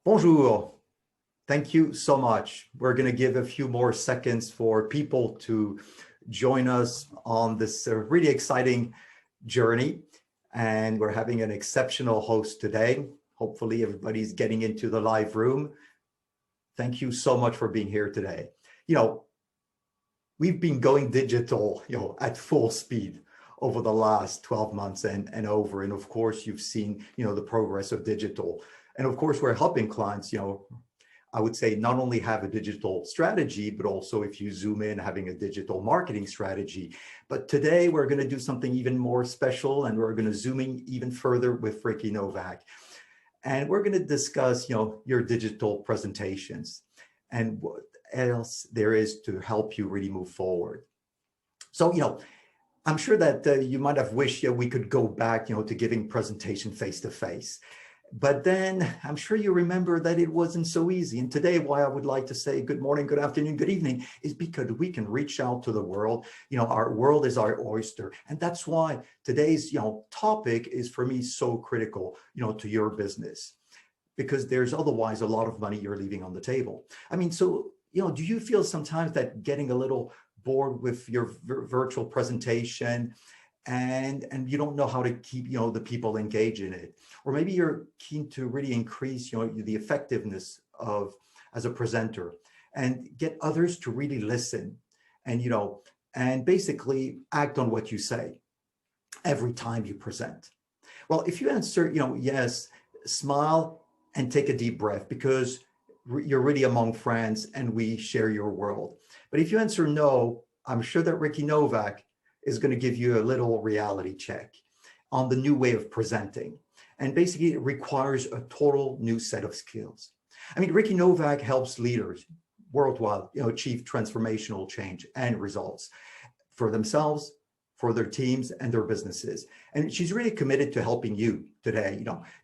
Bonjour. Thank you so much. We're going to give a few more seconds for people to join us on this really exciting journey. And we're having an exceptional host today. Hopefully everybody's getting into the live room. Thank you so much for being here today. We've been going digital, at full speed over the last 12 months and over. And of course, you've seen, the progress of digital. And of course, we're helping clients, I would say not only have a digital strategy, but also if you zoom in, having a digital marketing strategy. But today we're going to do something even more special, and we're going to zoom in even further with Ricky Novak. And we're going to discuss, your digital presentations and what else there is to help you really move forward. So, I'm sure that you might have wished we could go back, to giving presentation face-to-face. But then I'm sure you remember that it wasn't so easy. And today, why I would like to say good morning, good afternoon, good evening is because we can reach out to the world. Our world is our oyster. And that's why today's, topic is for me so critical, to your business, because there's otherwise a lot of money you're leaving on the table. So, do you feel sometimes that getting a little bored with your virtual presentation and you don't know how to keep, the people engaged in it? Or maybe you're keen to really increase, the effectiveness as a presenter and get others to really listen and, and basically act on what you say every time you present. Well, if you answer, yes, smile and take a deep breath because you're really among friends and we share your world. But if you answer no, I'm sure that Ricky Novak is going to give you a little reality check on the new way of presenting. And basically it requires a total new set of skills. Ricky Novak helps leaders worldwide, achieve transformational change and results for themselves, for their teams and their businesses. And she's really committed to helping you today,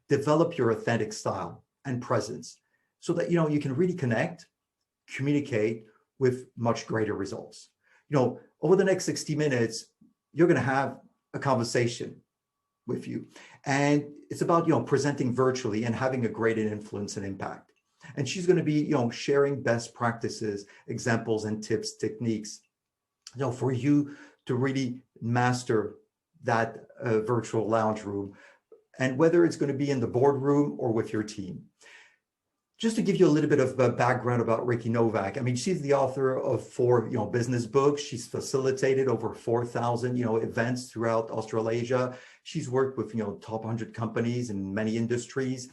develop your authentic style and presence so that, you can really connect, communicate with much greater results. Over the next 60 minutes, you're going to have a conversation with you. And it's about, presenting virtually and having a great influence and impact. And she's going to be, sharing best practices, examples and tips, techniques, for you to really master that virtual lounge room. And whether it's going to be in the boardroom or with your team. Just to give you a little bit of background about Ricky Novak, she's the author of 4, business books. She's facilitated over 4,000, events throughout Australasia. She's worked with, top 100 companies in many industries.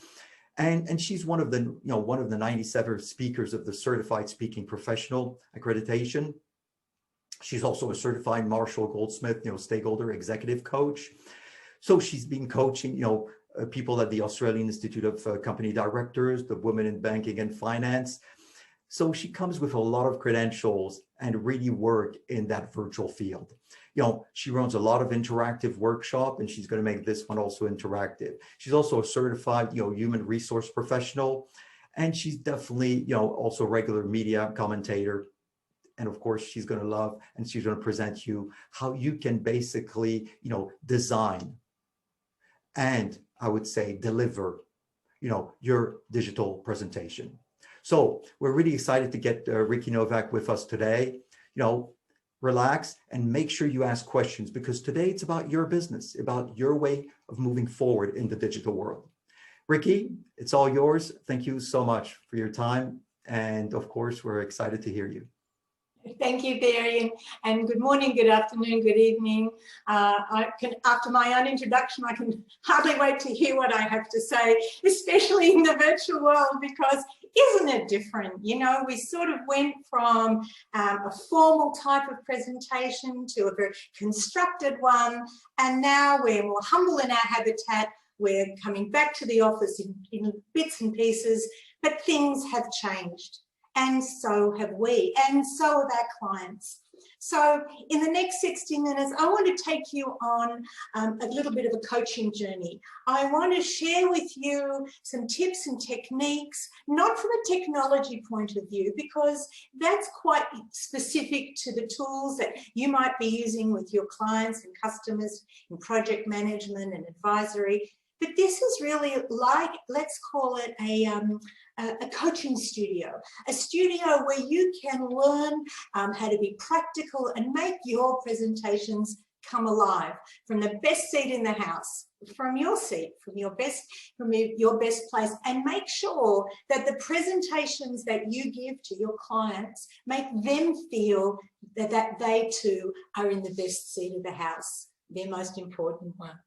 And she's one of the 97 speakers of the Certified Speaking Professional accreditation. She's also a certified Marshall Goldsmith, stakeholder executive coach. So she's been coaching, people at the Australian Institute of Company Directors, the Women in Banking and Finance. So she comes with a lot of credentials and really work in that virtual field. She runs a lot of interactive workshop and she's going to make this one also interactive. She's also a certified, human resource professional. And she's definitely, also a regular media commentator. And of course, she's going to love and she's going to present you how you can basically, design and I would say deliver, your digital presentation. So we're really excited to get Ricky Novak with us today. Relax and make sure you ask questions because today it's about your business, about your way of moving forward in the digital world. Ricky, it's all yours. Thank you so much for your time. And of course, we're excited to hear you. Thank you, Barry, and good morning, good afternoon, good evening. After my own introduction, I can hardly wait to hear what I have to say, especially in the virtual world, because isn't it different? We sort of went from a formal type of presentation to a very constructed one, and now we're more humble in our habitat. We're coming back to the office in bits and pieces, but things have changed. And so have we, and so have our clients. So in the next 60 minutes, I want to take you on a little bit of a coaching journey. I want to share with you some tips and techniques, not from a technology point of view, because that's quite specific to the tools that you might be using with your clients and customers in project management and advisory. But this is really like, let's call it a coaching studio, a studio where you can learn how to be practical and make your presentations come alive from the best seat in the house, from your seat, from your best place, and make sure that the presentations that you give to your clients make them feel that they too are in the best seat of the house, their most important one.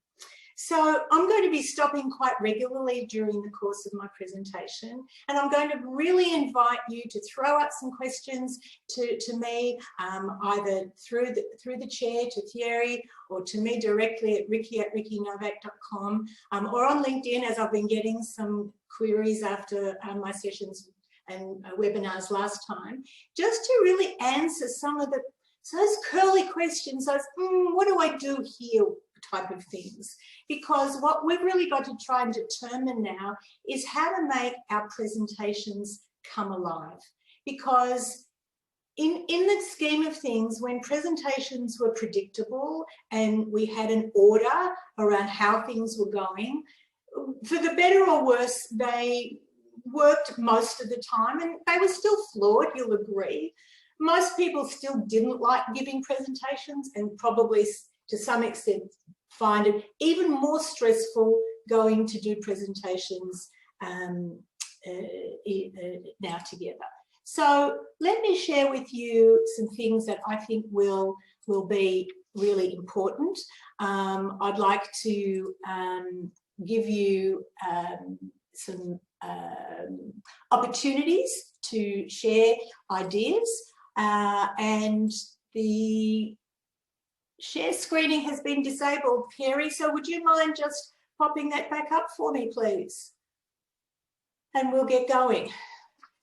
So I'm going to be stopping quite regularly during the course of my presentation, and I'm going to really invite you to throw out some questions to me, either through the chair to Thierry, or to me directly at ricky@rickynovak.com, or on LinkedIn, as I've been getting some queries after my sessions and webinars last time, just to really answer some of those curly questions, those what do I do here type of things. Because what we've really got to try and determine now is how to make our presentations come alive. Because in the scheme of things, when presentations were predictable and we had an order around how things were going, for the better or worse, they worked most of the time, and they were still flawed, you'll agree. Most people still didn't like giving presentations, and probably to some extent find it even more stressful going to do presentations now together. So let me share with you some things that I think will be really important. I'd like to give you some opportunities to share ideas, and the share screening has been disabled, Kerry, so would you mind just popping that back up for me, please? And we'll get going.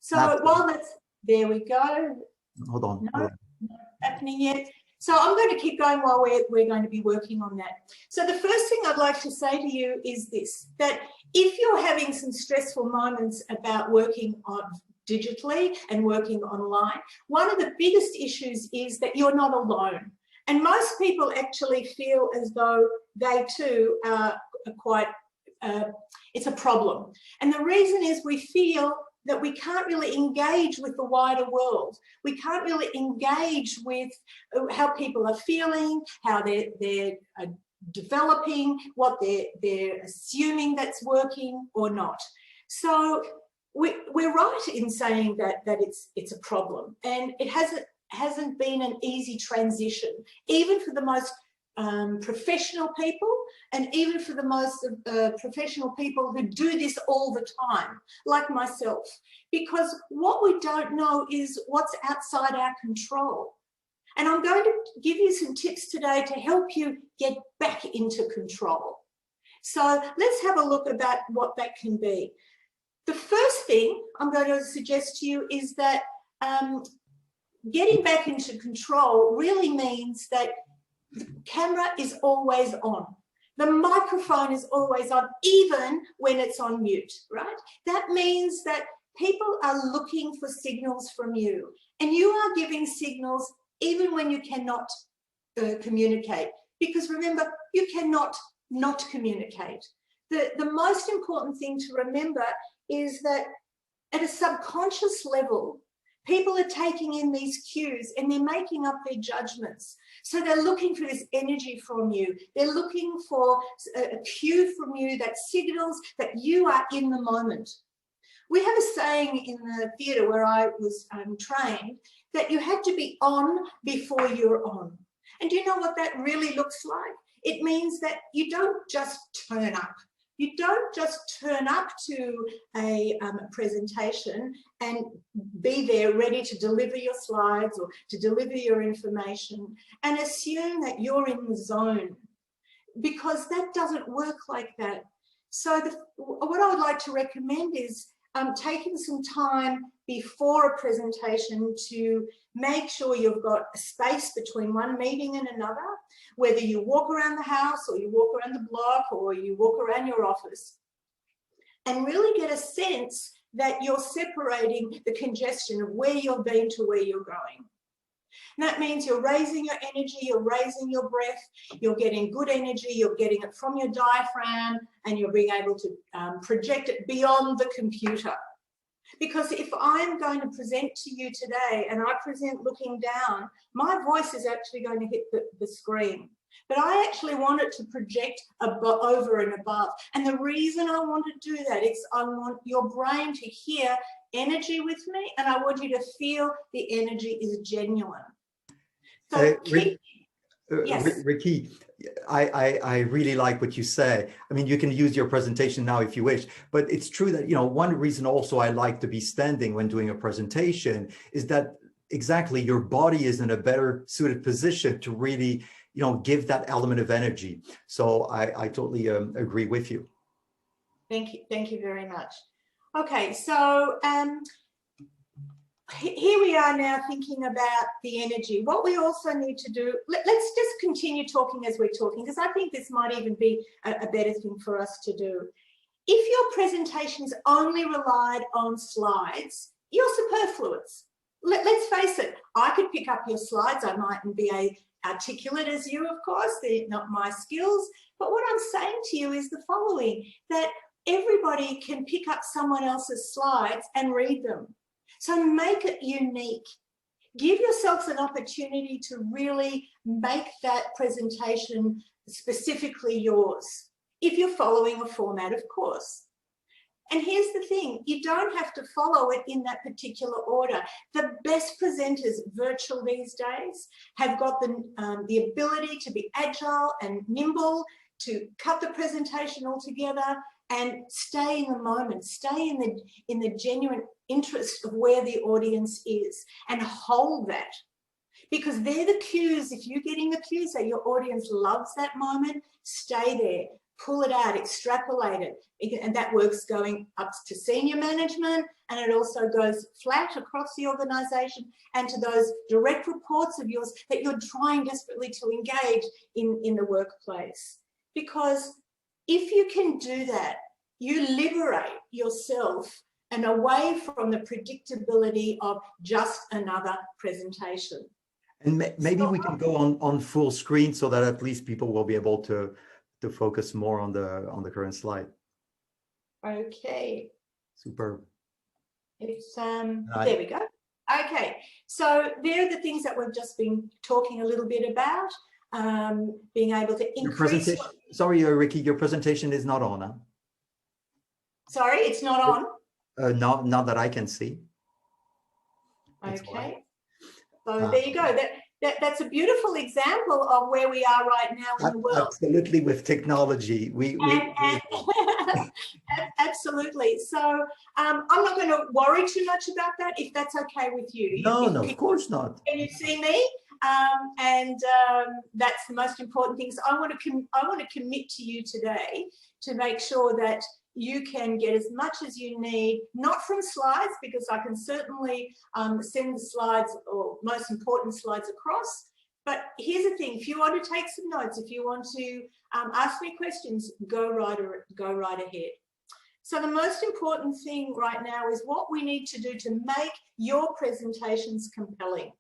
So while that's, there we go. Hold on. No, not happening yet. So I'm going to keep going while we're going to be working on that. So the first thing I'd like to say to you is this, that if you're having some stressful moments about working on digitally and working online, one of the biggest issues is that you're not alone. And most people actually feel as though they too are quite, it's a problem. And the reason is we feel that we can't really engage with the wider world. We can't really engage with how people are feeling, how they're developing, what they're assuming that's working or not. So we're right in saying that it's a problem, and it hasn't been an easy transition, even for the most professional people, and even for the most professional people who do this all the time, like myself, because what we don't know is what's outside our control. And I'm going to give you some tips today to help you get back into control. So let's have a look about what that can be. The first thing I'm going to suggest to you is that getting back into control really means that the camera is always on. The microphone is always on, even when it's on mute, right? That means that people are looking for signals from you, and you are giving signals even when you cannot communicate. Because remember, you cannot not communicate. The most important thing to remember is that at a subconscious level, people are taking in these cues and they're making up their judgments. So they're looking for this energy from you. They're looking for a cue from you that signals that you are in the moment. We have a saying in the theatre where I was trained that you have to be on before you're on. And do you know what that really looks like? It means that you don't just turn up. You don't just turn up to a presentation and be there ready to deliver your slides or to deliver your information and assume that you're in the zone, because that doesn't work like that. So what I would like to recommend is taking some time before a presentation to make sure you've got a space between one meeting and another, whether you walk around the house or you walk around the block or you walk around your office, and really get a sense that you're separating the congestion of where you've been to where you're going. And that means you're raising your energy, you're raising your breath, you're getting good energy, you're getting it from your diaphragm, and you're being able to project it beyond the computer. Because if I'm going to present to you today and I present looking down, my voice is actually going to hit the screen. But I actually want it to project over and above. And the reason I want to do that is I want your brain to hear energy with me, and I want you to feel the energy is genuine. So yes. Ricky, I really like what you say. I mean, you can use your presentation now if you wish, but it's true that, one reason also I like to be standing when doing a presentation is that exactly your body is in a better suited position to really, give that element of energy. So I totally agree with you. Thank you. Thank you very much. Okay, so here we are now thinking about the energy. What we also need to do, let's just continue talking as we're talking, because I think this might even be a better thing for us to do. If your presentations only relied on slides, you're superfluous. Let's face it, I could pick up your slides. I mightn't be as articulate as you, of course, they're not my skills. But what I'm saying to you is the following, that everybody can pick up someone else's slides and read them. So make it unique. Give yourselves an opportunity to really make that presentation specifically yours, if you're following a format, of course. And here's the thing, you don't have to follow it in that particular order. The best presenters virtual these days have got the ability to be agile and nimble, to cut the presentation all together and stay in the moment, stay in the genuine interest of where the audience is, and hold that. Because they're the cues. If you're getting the cues that your audience loves that moment, stay there, pull it out, extrapolate it. And that works going up to senior management, and it also goes flat across the organization and to those direct reports of yours that you're trying desperately to engage in the workplace. Because if you can do that, you liberate yourself and away from the predictability of just another presentation. And maybe we can go on full screen so that at least people will be able to focus more on the current slide. Okay. Superb. It's there we go. Okay, so there are the things that we've just been talking a little bit about. Being able to increase. Sorry, Ricky, your presentation is not on. Huh? Sorry, it's not on. Not that I can see. That's okay. So there you go. That's a beautiful example of where we are right now in the world. Absolutely, with technology. Absolutely. So I'm not going to worry too much about that, if that's okay with you. No, of course not. Can you see me? That's the most important thing. So I want to commit to you today to make sure that you can get as much as you need, not from slides, because I can certainly send the slides or most important slides across. But here's the thing, if you want to take some notes, if you want to ask me questions, go right ahead. So the most important thing right now is what we need to do to make your presentations compelling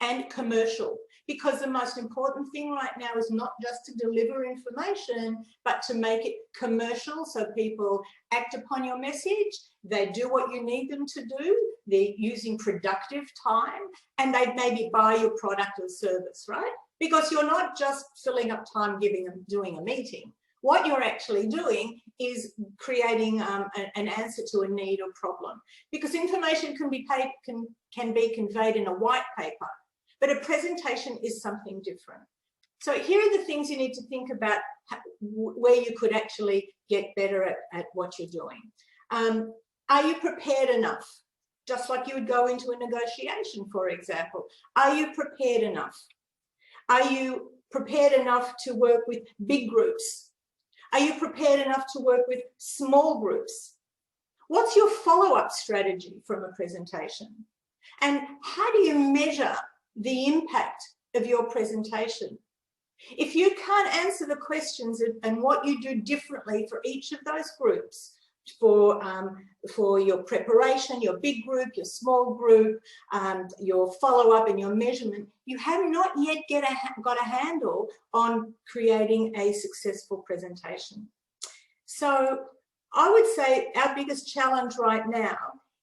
and commercial, because the most important thing right now is not just to deliver information, but to make it commercial, so people act upon your message, they do what you need them to do, they're using productive time, and they maybe buy your product or service, right? Because you're not just filling up time doing a meeting. What you're actually doing is creating an answer to a need or problem, because information can be conveyed in a white paper, but a presentation is something different. So here are the things you need to think about where you could actually get better at what you're doing. Are you prepared enough? Just like you would go into a negotiation, for example. Are you prepared enough? Are you prepared enough to work with big groups? Are you prepared enough to work with small groups? What's your follow-up strategy from a presentation? And how do you measure the impact of your presentation? If you can't answer the questions and what you do differently for each of those groups, for your preparation, your big group, your small group, your follow-up and your measurement, you have not yet got a handle on creating a successful presentation. So I would say our biggest challenge right now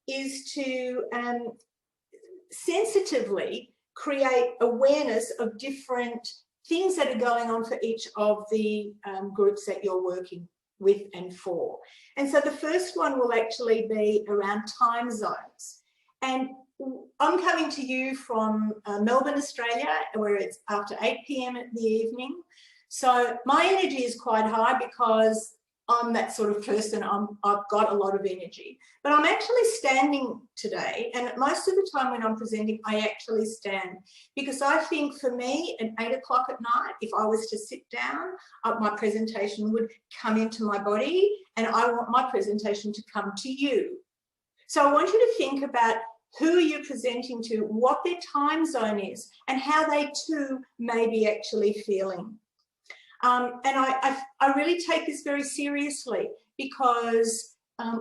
is to sensitively create awareness of different things that are going on for each of the groups that you're working with and for. And so the first one will actually be around time zones. And I'm coming to you from Melbourne, Australia, where it's after 8 p.m. in the evening. So my energy is quite high because I'm that sort of person. I've got a lot of energy, but I'm actually standing today. And most of the time when I'm presenting, I actually stand, because I think for me at 8 o'clock at night, if I was to sit down, my presentation would come into my body, and I want my presentation to come to you. So I want you to think about who you're presenting to, what their time zone is, and how they too may be actually feeling. And I really take this very seriously, because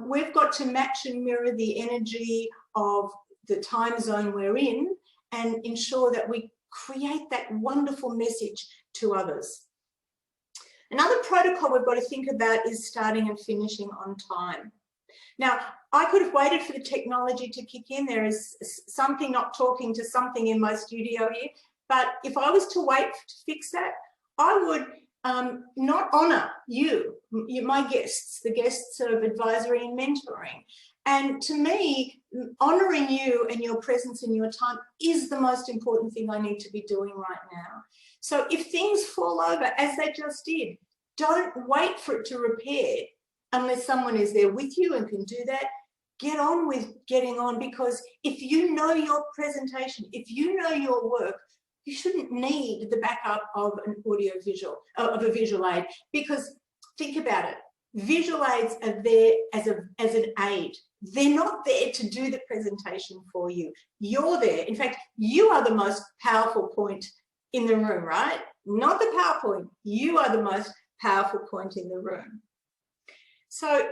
we've got to match and mirror the energy of the time zone we're in and ensure that we create that wonderful message to others. Another protocol we've got to think about is starting and finishing on time. Now, I could have waited for the technology to kick in. There is something not talking to something in my studio here, but if I was to wait to fix that, I would not honour you, my guests, the guests of advisory and mentoring. And to me, honouring you and your presence and your time is the most important thing I need to be doing right now. So if things fall over, as they just did, don't wait for it to repair unless someone is there with you and can do that. Get on with getting on, because if you know your presentation, if you know your work, you shouldn't need the backup of an of a visual aid, because think about it. Visual aids are there as an aid. They're not there to do the presentation for you. You're there. In fact, you are the most powerful point in the room, right? Not the PowerPoint. You are the most powerful point in the room. So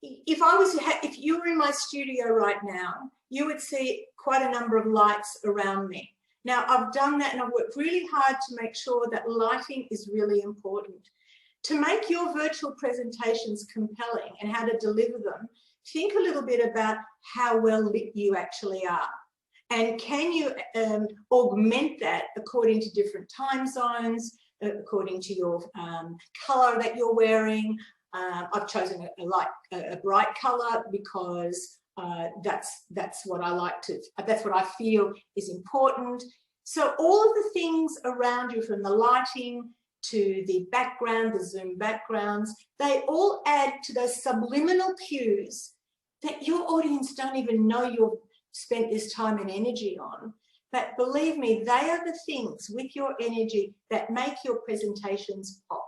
if you were in my studio right now, you would see quite a number of lights around me. Now, I've done that, and I've worked really hard to make sure that lighting is really important. To make your virtual presentations compelling and how to deliver them, think a little bit about how well lit you actually are. And can you augment that according to different time zones, according to your colour that you're wearing. I've chosen a bright colour because that's what I like to, that's what I feel is important. So all of the things around you, from the lighting to the background, the Zoom backgrounds, they all add to those subliminal cues that your audience don't even know you've spent this time and energy on. But believe me, they are the things with your energy that make your presentations pop.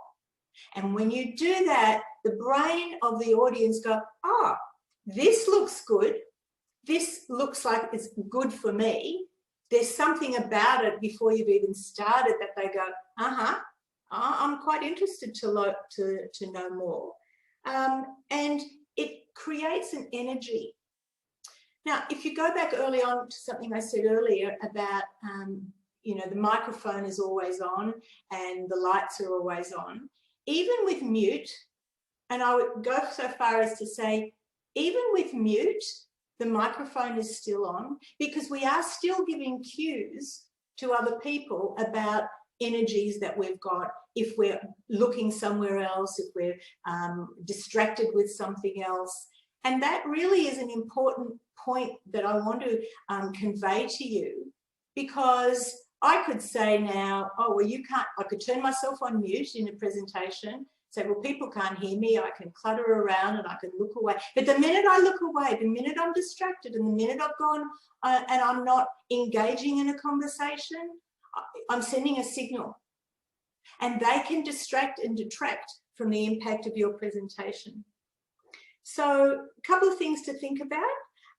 And when you do that, the brain of the audience go, oh, this looks good. This looks like it's good for me. There's something about it before you've even started that they go, I'm quite interested to know more. And it creates an energy. Now, if you go back early on to something I said earlier about, you know, the microphone is always on and the lights are always on, even with mute, and I would go so far as to say, even with mute, the microphone is still on, because we are still giving cues to other people about energies that we've got if we're looking somewhere else, if we're distracted with something else. And that really is an important point that I want to convey to you, because I could say now, oh, well, you can't, I could turn myself on mute in a presentation, say, well, people can't hear me, I can clutter around and I can look away. But the minute I look away, the minute I'm distracted and the minute I've gone and I'm not engaging in a conversation, I'm sending a signal. And they can distract and detract from the impact of your presentation. So a couple of things to think about.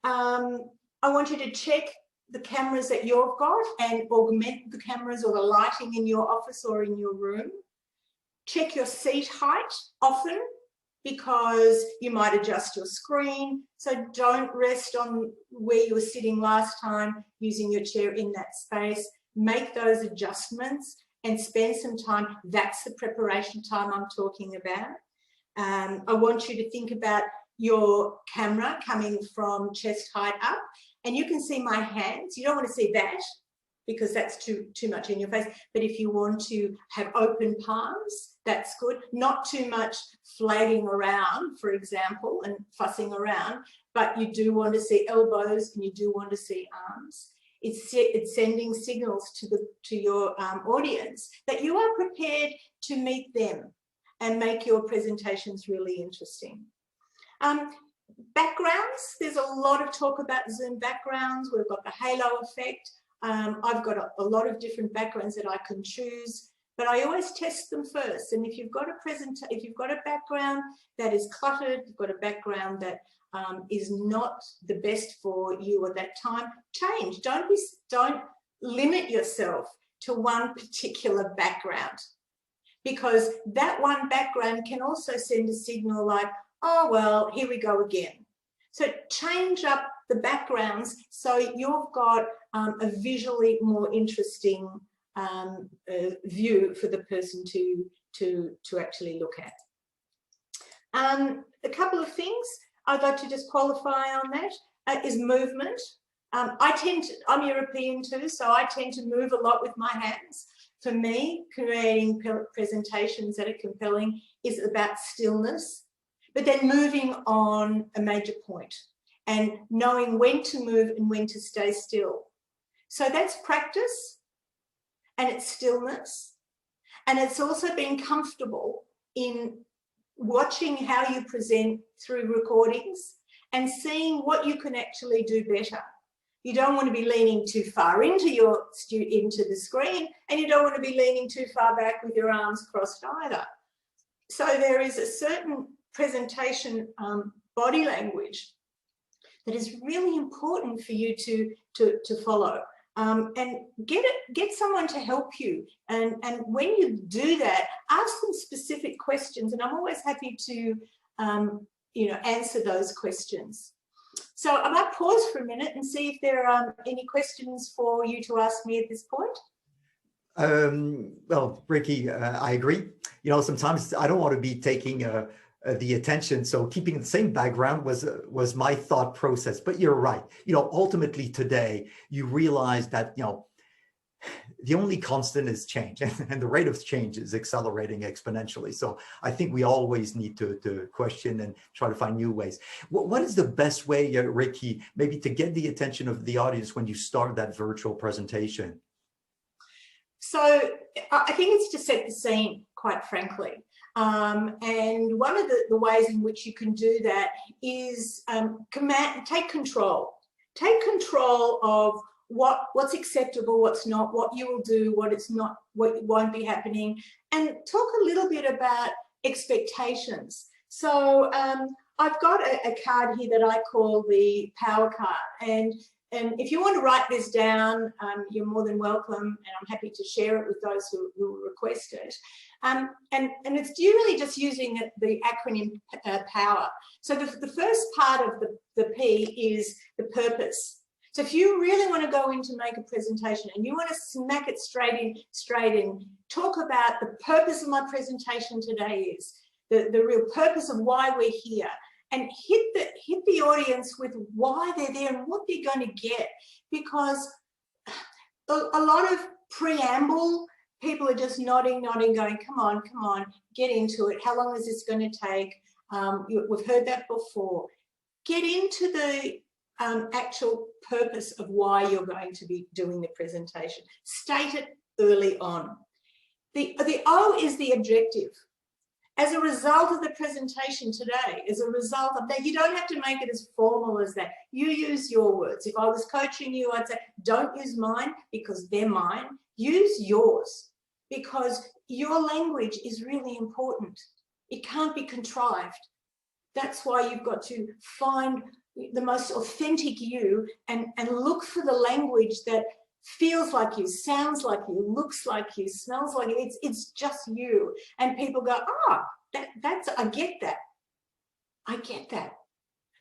I want you to check the cameras that you've got and augment the cameras or the lighting in your office or in your room. Check your seat height often. because you might adjust your screen. So don't rest on where you were sitting last time using your chair in that space. Make those adjustments and spend some time. That's the preparation time I'm talking about. I want you to think about your camera coming from chest height up, and you can see my hands. You don't want to see that because that's too much in your face. But if you want to have open palms, that's good. Not too much flagging around, for example, and fussing around, but you do want to see elbows and you do want to see arms. It's sending signals to your audience that you are prepared to meet them and make your presentations really interesting. Backgrounds, there's a lot of talk about Zoom backgrounds. We've got the halo effect. I've got a lot of different backgrounds that I can choose, but I always test them first. And if you've got a background that is cluttered, you've got a background that is not the best for you at that time, change. Don't limit yourself to one particular background, because that one background can also send a signal like, oh, well, here we go again. So change up the backgrounds so you've got a visually more interesting view for the person to actually look at. A couple of things I'd like to just qualify on that is movement. I'm European too, so I tend to move a lot with my hands. For me, creating presentations that are compelling is about stillness, but then moving on a major point and knowing when to move and when to stay still. So that's practice, and it's stillness, and it's also being comfortable in watching how you present through recordings and seeing what you can actually do better. You don't want to be leaning too far into the screen, and you don't want to be leaning too far back with your arms crossed either. So there is a certain presentation body language that is really important for you to follow. And get someone to help you. And when you do that, ask them specific questions, and I'm always happy to answer those questions. So I might pause for a minute and see if there are any questions for you to ask me at this point. Well, Ricky, I agree. Sometimes I don't want to be taking the attention. So keeping the same background was my thought process. But you're right. Ultimately today, you realize that, the only constant is change, and the rate of change is accelerating exponentially. So I think we always need to question and try to find new ways. What is the best way, Ricky, maybe to get the attention of the audience when you start that virtual presentation? So I think it's to set the scene, quite frankly. And one of the ways in which you can do that is take control. Take control of what's acceptable, what's not, what you will do, what it's not, what won't be happening, and talk a little bit about expectations. So I've got a card here that I call the power card, and if you want to write this down, you're more than welcome, and I'm happy to share it with those who request it. And it's really just using the acronym POWER. So the first part of the P is the purpose. So if you really want to go in to make a presentation and you want to smack it straight in, talk about the purpose of my presentation today is, the real purpose of why we're here, and hit the audience with why they're there and what they're going to get. Because a lot of preamble, people are just nodding, going, come on, get into it. How long is this going to take? We've heard that before. Get into the actual purpose of why you're going to be doing the presentation. State it early on. The O is the objective. As a result of the presentation today, as a result of that, you don't have to make it as formal as that. You use your words. If I was coaching you, I'd say, don't use mine because they're mine. Use yours, because your language is really important. It can't be contrived. That's why you've got to find the most authentic you and look for the language that feels like you, sounds like you, looks like you, smells like you. It's just you. And people go, I get that. I get that.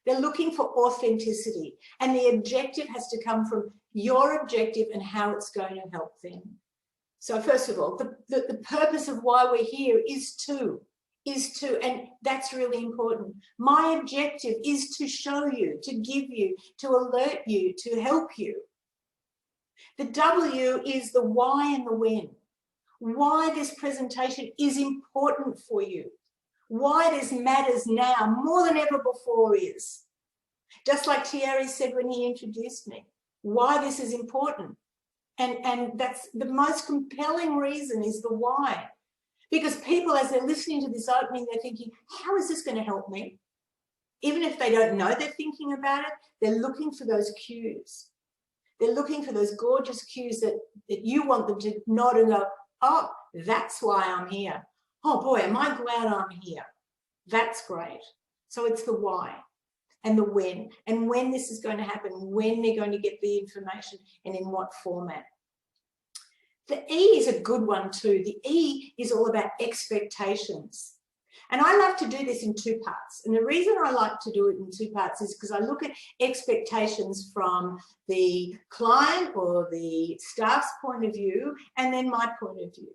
They're looking for authenticity, and the objective has to come from your objective and how it's going to help them. So first of all, the purpose of why we're here is to, and that's really important. My objective is to show you, to give you, to alert you, to help you. The W is the why and the when. Why this presentation is important for you. Why this matters now more than ever before is. Just like Thierry said when he introduced me, why this is important. And that's the most compelling reason is the why. Because people, as they're listening to this opening, they're thinking, how is this going to help me? Even if they don't know they're thinking about it, they're looking for those cues. They're looking for those gorgeous cues that you want them to nod and go, oh, that's why I'm here. Oh boy, am I glad I'm here. That's great. So it's the why and the when, and when this is going to happen, when they're going to get the information and in what format. The E is a good one too. The E is all about expectations. And I love to do this in two parts. And the reason I like to do it in two parts is because I look at expectations from the client or the staff's point of view, and then my point of view.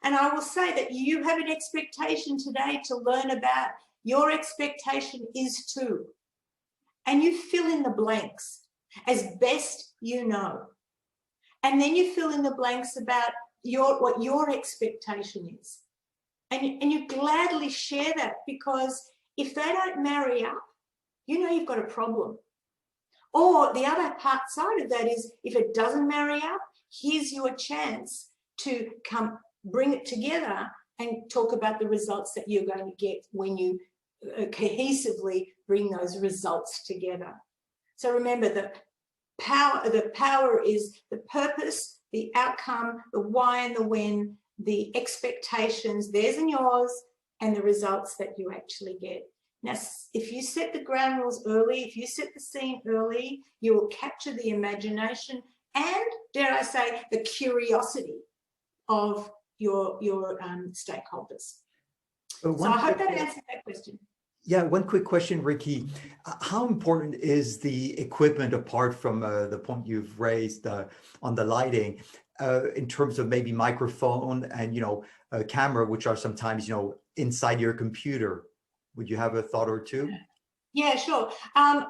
And I will say that you have an expectation today to learn about. Your expectation is to. And you fill in the blanks as best you know. And then you fill in the blanks about what your expectation is. And you gladly share that, because if they don't marry up, you know you've got a problem. Or the other side of that is, if it doesn't marry up, here's your chance to bring it together and talk about the results that you're going to get when you cohesively bring those results together. So remember, the power is the purpose, the outcome, the why and the when, the expectations, theirs and yours, and the results that you actually get. Now, if you set the ground rules early, if you set the scene early, you will capture the imagination and, dare I say, the curiosity of your stakeholders. So I hope that answered that question. Yeah, one quick question, Ricky. How important is the equipment, apart from the point you've raised on the lighting, in terms of maybe microphone and, a camera, which are sometimes, inside your computer? Would you have a thought or two? Yeah, sure.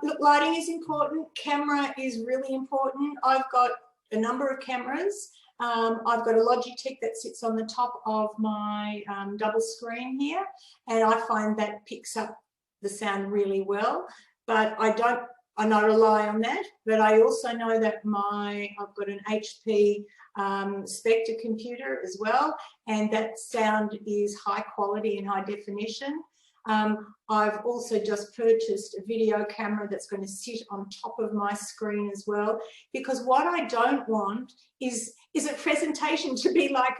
Look, lighting is important. Camera is really important. I've got a number of cameras. I've got a Logitech that sits on the top of my double screen here, and I find that picks up the sound really well, but I rely on that. But I also know that I've got an HP Spectre computer as well, and that sound is high quality and high definition. I've also just purchased a video camera that's going to sit on top of my screen as well, because what I don't want is a presentation to be like,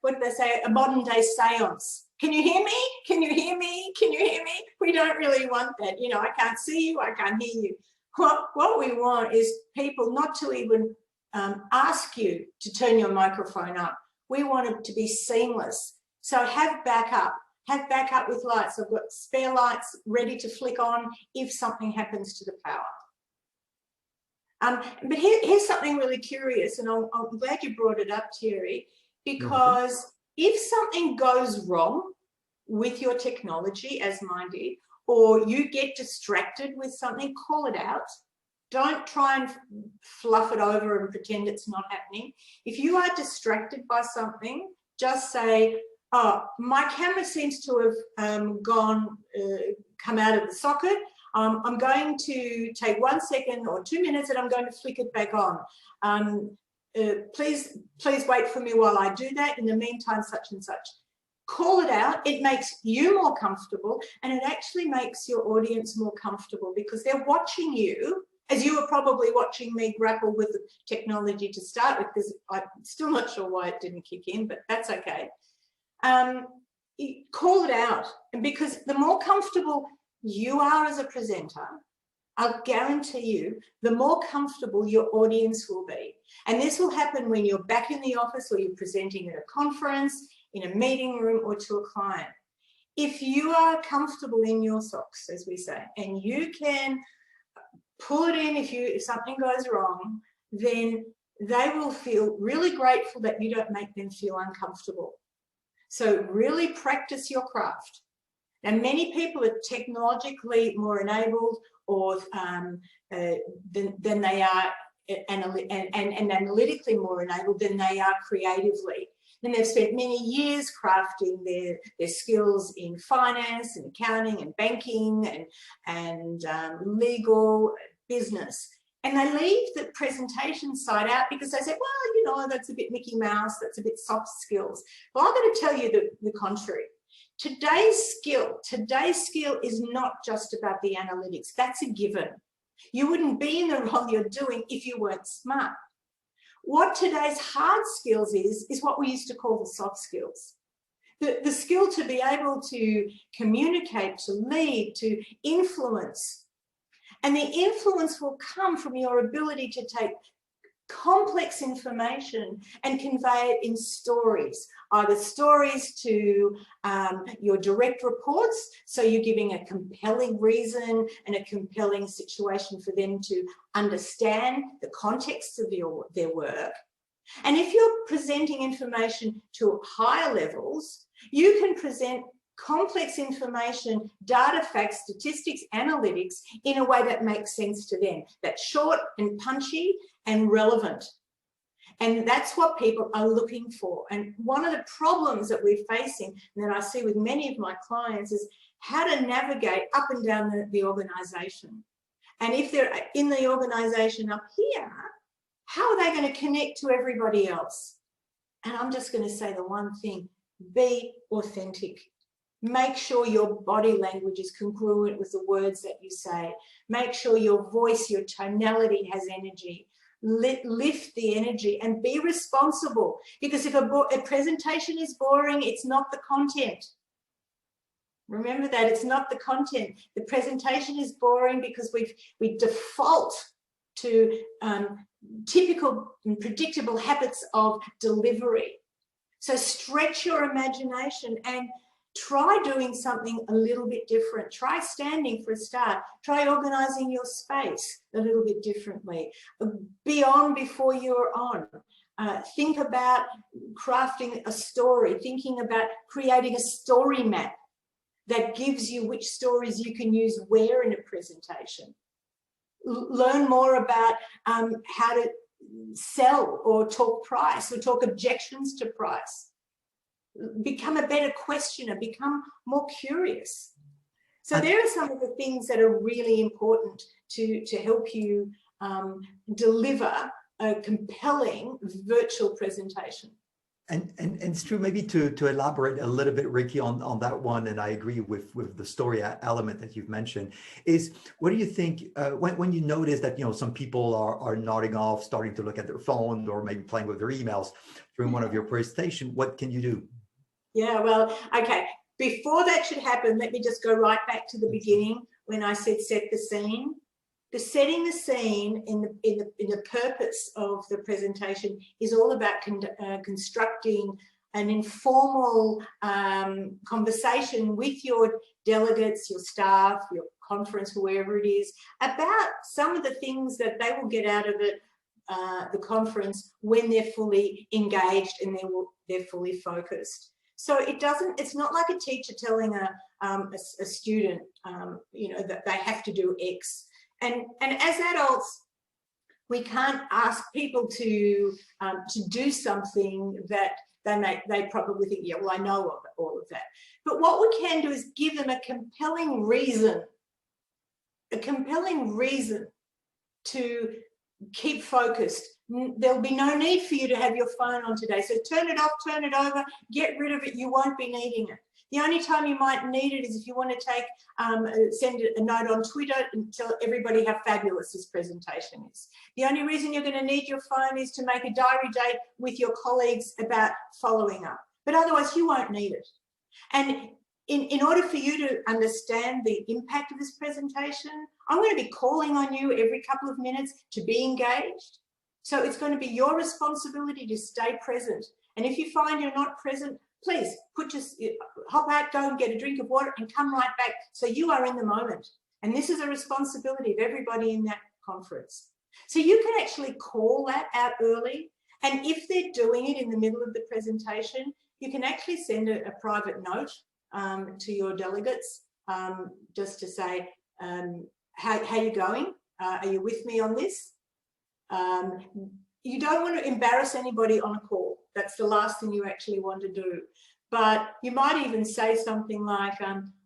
what do they say, a modern day seance. Can you hear me? Can you hear me? Can you hear me? We don't really want that. I can't see you, I can't hear you. What we want is people not to even ask you to turn your microphone up. We want it to be seamless. So have backup. Have backup with lights. I've got spare lights ready to flick on if something happens to the power. But here's something really curious, and I'm glad you brought it up, Thierry, because if something goes wrong with your technology, as mine did, or you get distracted with something, call it out. Don't try and fluff it over and pretend it's not happening. If you are distracted by something, just say, oh, my camera seems to have come out of the socket. I'm going to take 1 second or 2 minutes and I'm going to flick it back on. Please wait for me while I do that. In the meantime, such and such. Call it out. It makes you more comfortable, and it actually makes your audience more comfortable, because they're watching you, as you were probably watching me grapple with the technology to start with, because I'm still not sure why it didn't kick in, but that's okay. Call it out, and because the more comfortable you are as a presenter, I'll guarantee you, the more comfortable your audience will be. And this will happen when you're back in the office, or you're presenting at a conference, in a meeting room, or to a client. If you are comfortable in your socks, as we say, and you can pull it in if something goes wrong, then they will feel really grateful that you don't make them feel uncomfortable. So really practice your craft. Now, many people are technologically more enabled or than they are and analytically more enabled than they are creatively. And they've spent many years crafting their skills in finance and accounting and banking and legal business. And they leave the presentation side out because they say, well, you know, that's a bit Mickey Mouse, that's a bit soft skills. Well, I'm going to tell you the contrary. Today's skill is not just about the analytics. That's a given. You wouldn't be in the role you're doing if you weren't smart. What today's hard skills is what we used to call the soft skills. The skill to be able to communicate, to lead, to influence. And the influence will come from your ability to take complex information and convey it in stories, either stories to your direct reports, so you're giving a compelling reason and a compelling situation for them to understand the context of their work. And if you're presenting information to higher levels, you can present complex information, data, facts, statistics, analytics in a way that makes sense to them, that's short and punchy and relevant. And that's what people are looking for. And one of the problems that we're facing and that I see with many of my clients is how to navigate up and down the organization. And if they're in the organization up here, how are they going to connect to everybody else? And I'm just going to say the one thing, be authentic. Make sure your body language is congruent with the words that you say. Make sure your voice, your tonality has energy. Lift the energy and be responsible, because if a presentation is boring, it's not the content. Remember that, it's not the content. The presentation is boring because we default to typical and predictable habits of delivery. So stretch your imagination and try doing something a little bit different. Try standing for a start. Try organizing your space a little bit differently. Be on before you're on. Think about crafting a story, thinking about creating a story map that gives you which stories you can use where in a presentation. Learn more about how to sell or talk price or talk objections to price. Become a better questioner, become more curious. So there are some of the things that are really important to help you deliver a compelling virtual presentation. And it's true, maybe to elaborate a little bit, Ricky, on that one, and I agree with the story element that you've mentioned, is what do you think when you notice that, you know, some people are nodding off, starting to look at their phone or maybe playing with their emails during one of your presentation, what can you do? Yeah, well, okay. Before that should happen, let me just go right back to the beginning when I said set the scene. The setting the scene in the purpose of the presentation is all about constructing an informal conversation with your delegates, your staff, your conference, whoever it is, about some of the things that they will get out of it, the conference, when they're fully engaged and they're fully focused. So it's not like a teacher telling a student, you know, that they have to do X. And as adults, we can't ask people to do something that they probably think, yeah, well, I know all of that. But what we can do is give them a compelling reason to keep focused. There'll be no need for you to have your phone on today. So turn it off, turn it over, get rid of it. You won't be needing it. The only time you might need it is if you want to send a note on Twitter and tell everybody how fabulous this presentation is. The only reason you're going to need your phone is to make a diary date with your colleagues about following up. But otherwise, you won't need it. And in order for you to understand the impact of this presentation, I'm going to be calling on you every couple of minutes to be engaged. So it's going to be your responsibility to stay present. And if you find you're not present, please hop out, go and get a drink of water and come right back. So you are in the moment. And this is a responsibility of everybody in that conference. So you can actually call that out early. And if they're doing it in the middle of the presentation, you can actually send a private note to your delegates just to say, how you going? Are you with me on this? You don't want to embarrass anybody on a call. That's the last thing you actually want to do. But you might even say something like,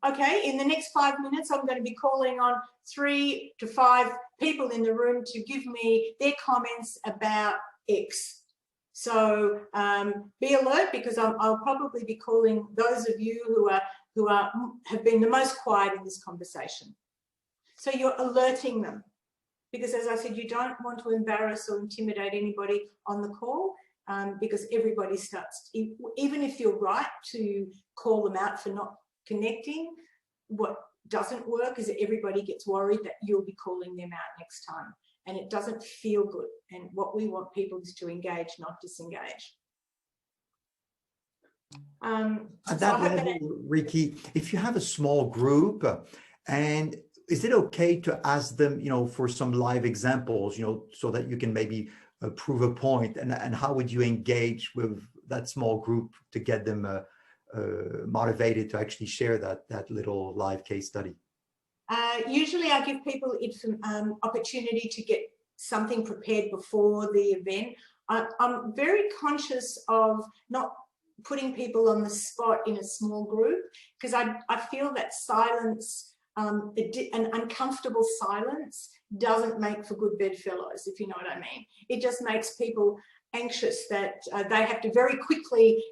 okay, in the next 5 minutes, I'm going to be calling on 3 to 5 people in the room to give me their comments about X. So be alert, because I'll probably be calling those of you who have been the most quiet in this conversation. So you're alerting them, because as I said, you don't want to embarrass or intimidate anybody on the call, because everybody starts, even if you're right to call them out for not connecting, what doesn't work is that everybody gets worried that you'll be calling them out next time. And it doesn't feel good. And what we want people is to engage, not disengage. At that level, Ricky, if you have a small group, and is it okay to ask them, for some live examples, so that you can maybe prove a point, and how would you engage with that small group to get them motivated to actually share that little live case study? Usually I give people opportunity to get something prepared before the event. I'm very conscious of not putting people on the spot in a small group, because I feel that silence, an uncomfortable silence, doesn't make for good bedfellows, if you know what I mean. It just makes people anxious that they have to very quickly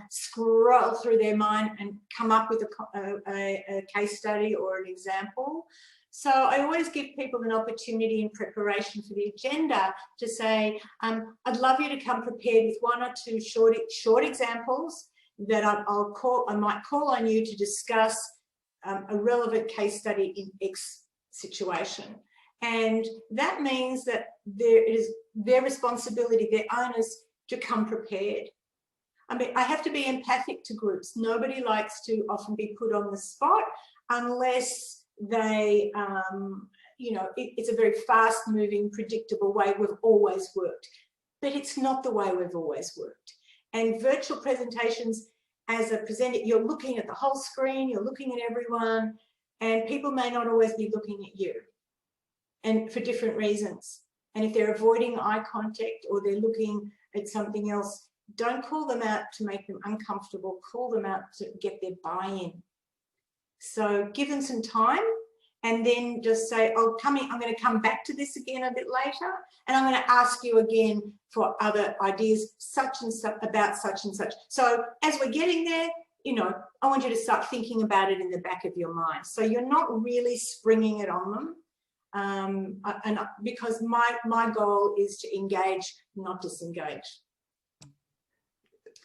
scroll through their mind and come up with a case study or an example. So I always give people an opportunity in preparation for the agenda to say, I'd love you to come prepared with 1 or 2 short examples that I might call on you to discuss a relevant case study in X situation. And that means that it is their responsibility, their onus, to come prepared. I mean, I have to be empathic to groups. Nobody likes to often be put on the spot unless they, it's a very fast-moving, predictable way we've always worked. But it's not the way we've always worked. And virtual presentations, as a presenter, you're looking at the whole screen, you're looking at everyone, and people may not always be looking at you, and for different reasons. And if they're avoiding eye contact or they're looking at something else, don't call them out to make them uncomfortable, call them out to get their buy-in. So give them some time, and then just say, I'm going to come back to this again a bit later, and I'm going to ask you again for other ideas, such and such, about such and such. So as we're getting there, I want you to start thinking about it in the back of your mind. So you're not really springing it on them. And because my goal is to engage, not disengage.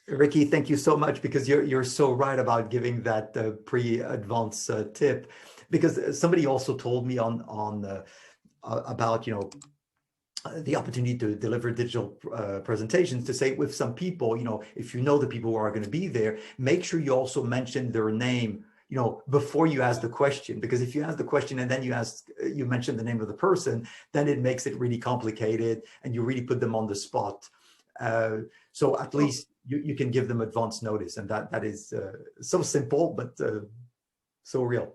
Ricky, thank you so much, because you're so right about giving that pre-advance tip, because somebody also told me about the opportunity to deliver digital presentations, to say with some people, if you know the people who are going to be there, make sure you also mention their name before you ask the question, because if you ask the question and then you mention the name of the person, then it makes it really complicated and you really put them on the spot. So at least you can give them advance notice, and that is so simple, but so real.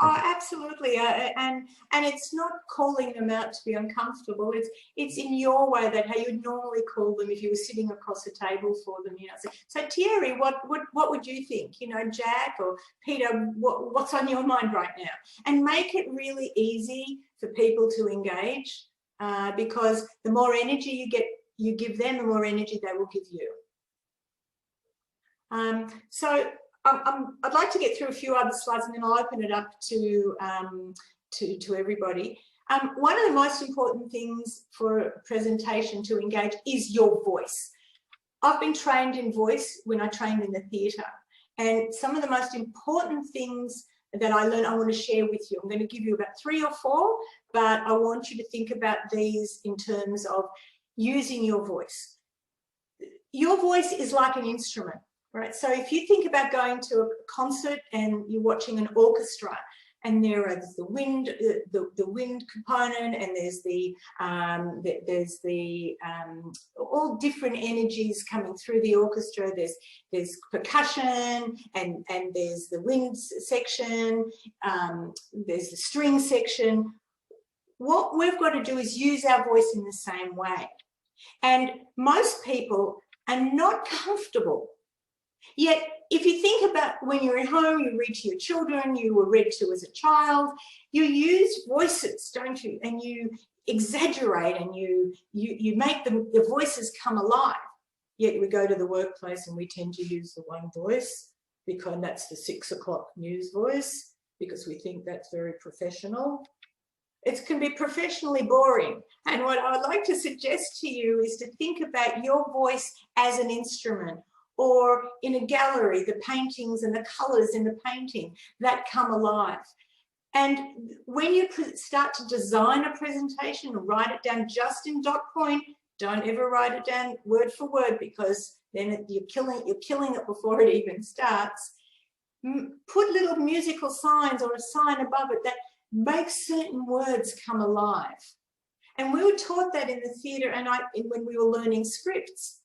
Oh, absolutely. And it's not calling them out to be uncomfortable. It's in your way, that how you normally call them if you were sitting across a table for them. So Thierry, what would you think? Jack or Peter, what's on your mind right now? And make it really easy for people to engage, because the more energy you give them, the more energy they will give you. So I'd like to get through a few other slides, and then I'll open it up to everybody. One of the most important things for a presentation to engage is your voice. I've been trained in voice when I trained in the theatre, and some of the most important things that I learned I want to share with you. I'm going to give you about 3 or 4, but I want you to think about these in terms of using your voice. Your voice is like an instrument. right? So if you think about going to a concert and you're watching an orchestra, and there's the wind, the wind component, and there's all different energies coming through the orchestra. There's percussion, and there's the wind section. There's the string section. What we've got to do is use our voice in the same way. And most people are not comfortable. Yet, if you think about when you're at home, you read to your children, you were read to as a child, you use voices, don't you? And you exaggerate, and you make the voices come alive. Yet we go to the workplace and we tend to use the one voice, because that's the 6 o'clock news voice, because we think that's very professional. It can be professionally boring. And what I would like to suggest to you is to think about your voice as an instrument, or in a gallery, the paintings and the colors in the painting that come alive. And when you start to design a presentation, write it down just in dot point. Don't ever write it down word for word, because then you're killing it before it even starts. Put little musical signs or a sign above it that makes certain words come alive. And we were taught that in the theatre and when we were learning scripts,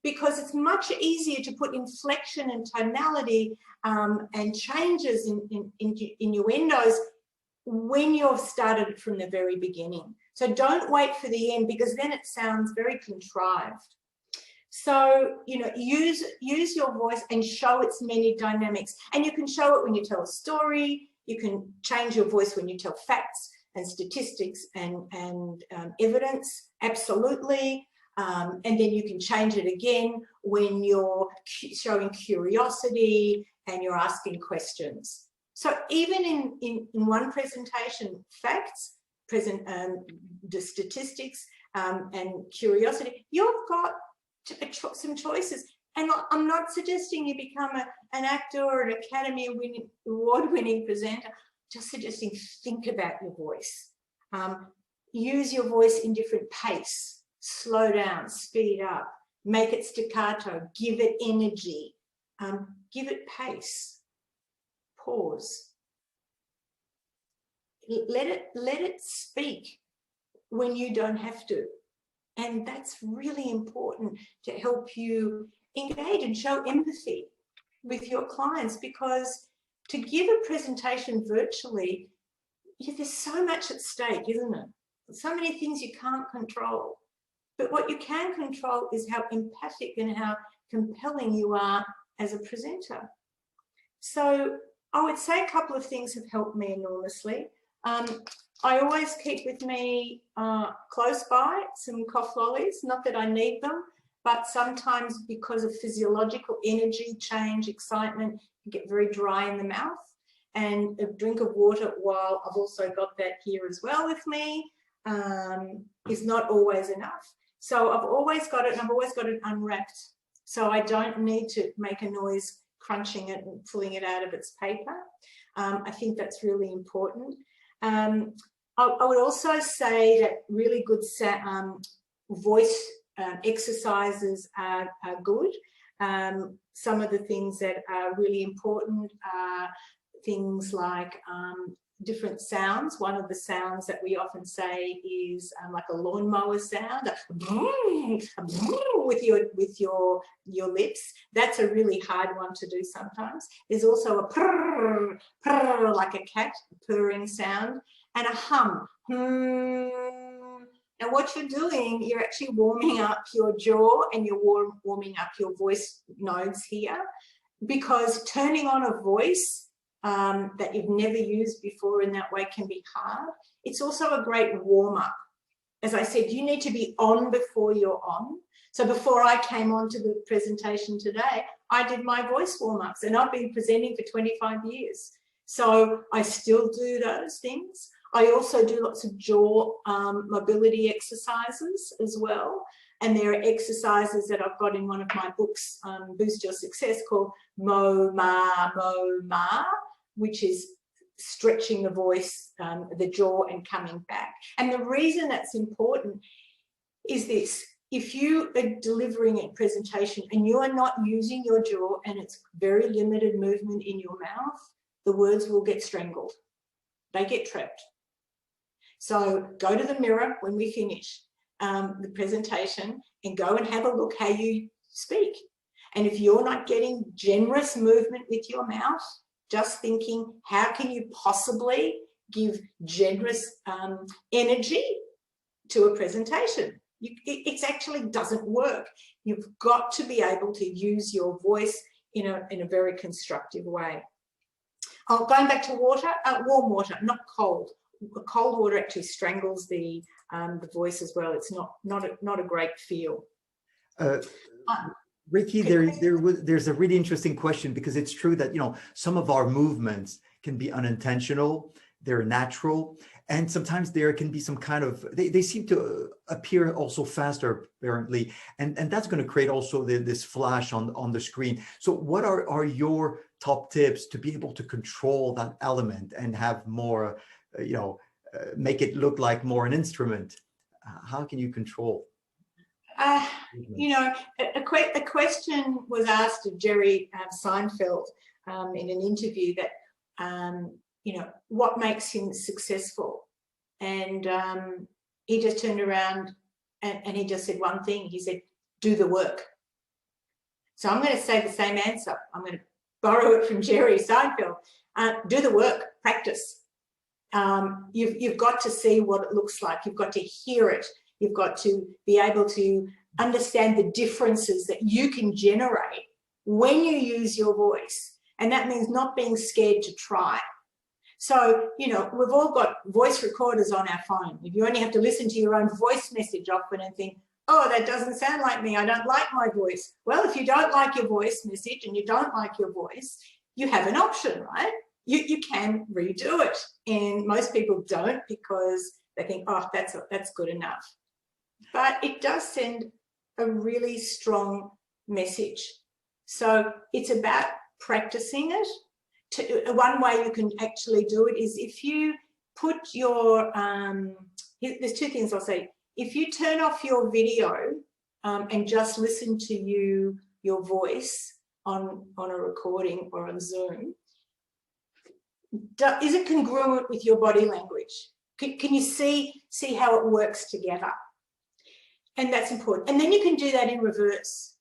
because it's much easier to put inflection and tonality and changes in innuendos when you've started from the very beginning. So don't wait for the end, because then it sounds very contrived. So, you know, use your voice and show its many dynamics. And you can show it when you tell a story. You can change your voice when you tell facts and statistics and evidence, absolutely. And then you can change it again when you're showing curiosity and you're asking questions. So even in one presentation, facts, the statistics and curiosity, you've got some choices. And I'm not suggesting you become an actor or an Academy Award-winning presenter, just suggesting think about your voice. Use your voice in different pace. Slow down, speed up, make it staccato, give it energy, give it pace, pause. Let it speak when you don't have to. And that's really important to help you engage and show empathy with your clients, because to give a presentation virtually, there's so much at stake, isn't it? So many things you can't control. But what you can control is how empathic and how compelling you are as a presenter. So I would say a couple of things have helped me enormously. I always keep with me close by some cough lollies, not that I need them, but sometimes because of physiological energy, change, excitement, you get very dry in the mouth. And a drink of water, while I've also got that here as well with me, is not always enough. So I've always got it, and I've always got it unwrapped. So I don't need to make a noise crunching it and pulling it out of its paper. I think that's really important. I would also say that really good voice exercises are good. Some of the things that are really important are things like different sounds. One of the sounds that we often say is like a lawnmower sound, with your lips. That's a really hard one to do sometimes. There's also a purr, purr, like a cat purring sound, and a hum. And what you're doing, you're actually warming up your jaw and you're warming up your voice nodes here, because turning on a voice that you've never used before in that way can be hard. It's also a great warm-up. As I said, you need to be on before you're on. So before I came on to the presentation today, I did my voice warm-ups, and I've been presenting for 25 years. So I still do those things. I also do lots of jaw mobility exercises as well. And there are exercises that I've got in one of my books, Boost Your Success, called Mo Ma, which is stretching the voice, the jaw, and coming back. And the reason that's important is this: if you are delivering a presentation and you are not using your jaw and it's very limited movement in your mouth, the words will get strangled. They get trapped. So go to the mirror when we finish the presentation and go and have a look how you speak. And if you're not getting generous movement with your mouth, just thinking, how can you possibly give generous energy to a presentation? It actually doesn't work. You've got to be able to use your voice in a very constructive way. Going back to water, warm water, not cold. Cold water actually strangles the voice as well. It's not a great feel. Ricky, there's a really interesting question, because it's true that, you know, some of our movements can be unintentional, they're natural, and sometimes there can be some kind of, they seem to appear also faster, apparently, and that's going to create also this flash on the screen. So what are your top tips to be able to control that element and have more, make it look like more an instrument? How can you control? You know, a question was asked of Jerry Seinfeld in an interview that, you know, what makes him successful? And he just turned around and he just said one thing. He said, do the work. So I'm going to say the same answer. I'm going to borrow it from Jerry Seinfeld. Do the work, practice. You've got to see what it looks like. You've got to hear it. You've got to be able to understand the differences that you can generate when you use your voice. And that means not being scared to try. So, you know, we've all got voice recorders on our phone. If you only have to listen to your own voice message often and think, oh, that doesn't sound like me, I don't like my voice. Well, if you don't like your voice message and you don't like your voice, you have an option, right? You can redo it. And most people don't, because they think, oh, that's good enough. But it does send a really strong message. So it's about practicing it. One way you can actually do it is if you put your, there's two things I'll say. If you turn off your video and just listen to your voice on a recording or on Zoom, is it congruent with your body language? Can you see how it works together? And that's important. And then you can do that in reverse.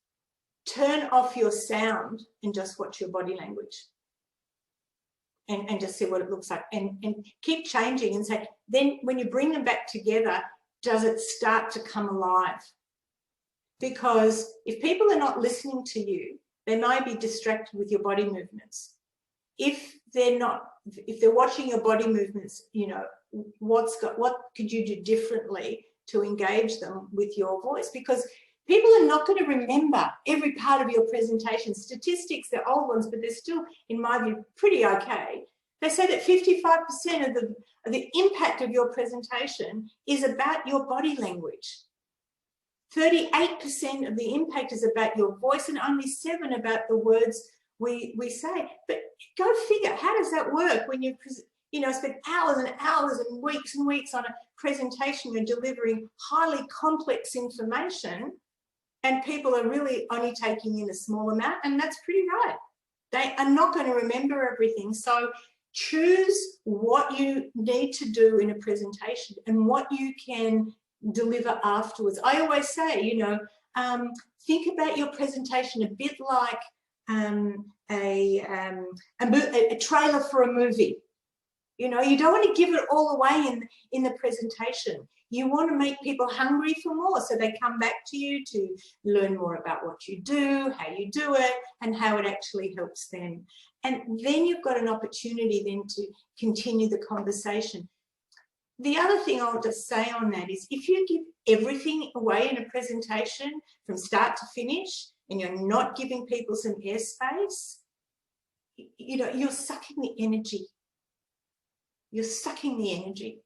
Turn off your sound and just watch your body language. And just see what it looks like. And keep changing and say, then when you bring them back together, does it start to come alive? Because if people are not listening to you, they might be distracted with your body movements. If they're watching your body movements, you know, what could you do differently to engage them with your voice? Because people are not going to remember every part of your presentation. Statistics, they're old ones, but they're still, in my view, pretty okay. They say that 55% of the impact of your presentation is about your body language. 38% of the impact is about your voice, and only 7% about the words we say. But go figure, how does that work when you spend hours and hours and weeks on a presentation, you're delivering highly complex information, and people are really only taking in a small amount, and that's pretty right. They are not going to remember everything. So choose what you need to do in a presentation and what you can deliver afterwards. I always say, you know, think about your presentation a bit like a trailer for a movie. You know, you don't want to give it all away in the presentation. You want to make people hungry for more, so they come back to you to learn more about what you do, how you do it, and how it actually helps them. And then you've got an opportunity then to continue the conversation. The other thing I'll just say on that is, if you give everything away in a presentation from start to finish, and you're not giving people some airspace, you know, you're sucking the energy. You're sucking the energy.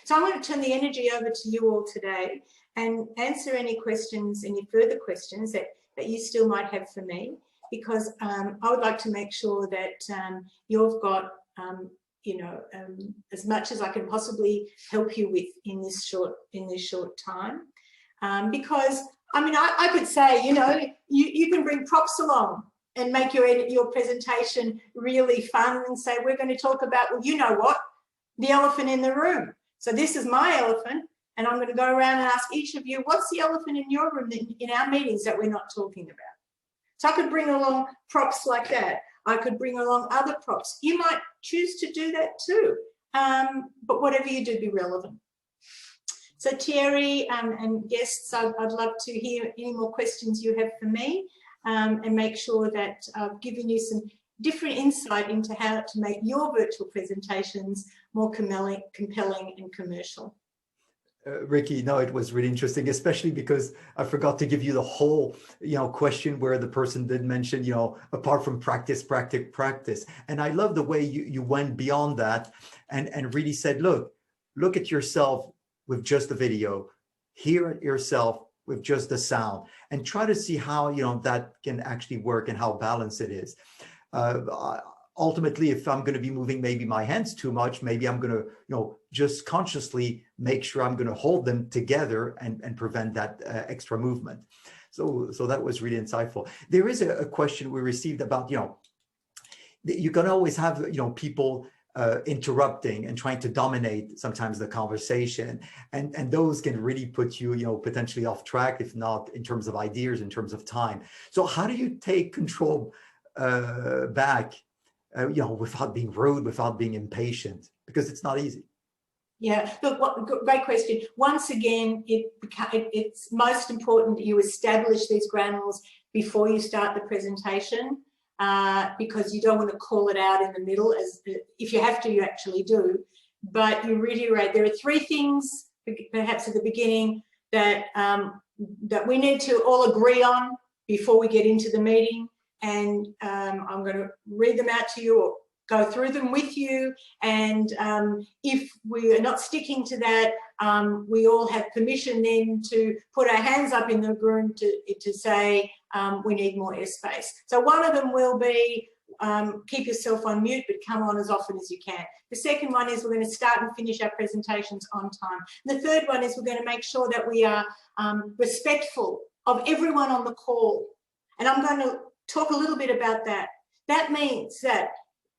So I'm going to turn the energy over to you all today and answer any questions, any further questions that you still might have for me, because I would like to make sure that you've got, as much as I can possibly help you with in this short time. Because, I mean, I could say, you know, you can bring props along and make your presentation really fun and say, we're going to talk about, well, you know what, the elephant in the room. So this is my elephant, and I'm going to go around and ask each of you, what's the elephant in your room in our meetings that we're not talking about? So I could bring along props like that. I could bring along other props. You might choose to do that too, but whatever you do, be relevant. So Thierry and guests, I'd love to hear any more questions you have for me, and make sure that I've given you some different insight into how to make your virtual presentations more compelling and commercial. Ricky, no, it was really interesting, especially because I forgot to give you the whole, question where the person did mention, apart from practice. And I love the way you went beyond that and really said, look at yourself with just the video, hear it yourself with just the sound, and try to see how, that can actually work and how balanced it is. Ultimately, if I'm going to be moving maybe my hands too much, maybe I'm going to, just consciously make sure I'm going to hold them together and prevent that extra movement. So that was really insightful. There is a question we received about, you can always have, people interrupting and trying to dominate sometimes the conversation. And those can really put you, potentially off track, if not in terms of ideas, in terms of time. So how do you take control back, without being rude, without being impatient? Because it's not easy. Yeah, look, great question. Once again, it's most important that you establish these ground rules before you start the presentation, because you don't want to call it out in the middle. As if you have to, you actually do. But you reiterate, there are 3 things, perhaps at the beginning, that that we need to all agree on before we get into the meeting. And I'm going to read them out to you or go through them with you. And if we are not sticking to that, we all have permission then to put our hands up in the room to say we need more airspace. So one of them will be keep yourself on mute, but come on as often as you can. The second one is we're going to start and finish our presentations on time. And the third one is we're going to make sure that we are respectful of everyone on the call. And I'm going to talk a little bit about that. That means that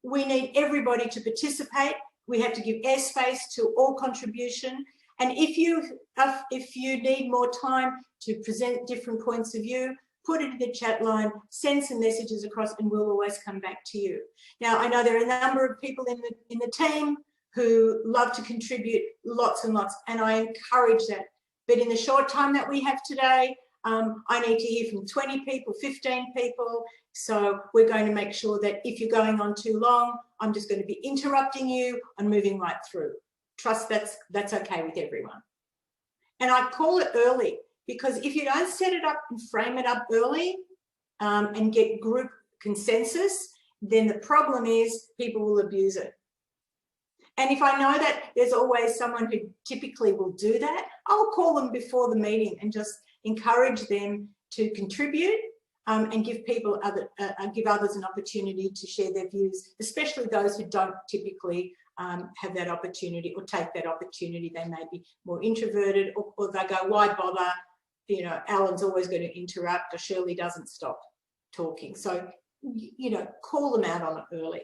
we need everybody to participate. We have to give airspace to all contribution. And if you need more time to present different points of view, put it in the chat line, send some messages across, and we'll always come back to you. Now, I know there are a number of people in the team who love to contribute lots and lots, and I encourage that. But in the short time that we have today, I need to hear from 20 people, 15 people. So we're going to make sure that if you're going on too long, I'm just going to be interrupting you and moving right through. Trust that's okay with everyone. And I call it early, because if you don't set it up and frame it up early and get group consensus, then the problem is people will abuse it. And if I know that there's always someone who typically will do that, I'll call them before the meeting and just encourage them to contribute and give others an opportunity to share their views, especially those who don't typically have that opportunity or take that opportunity. They may be more introverted, or they go, why bother? Alan's always going to interrupt, or Shirley doesn't stop talking. So, call them out on it early.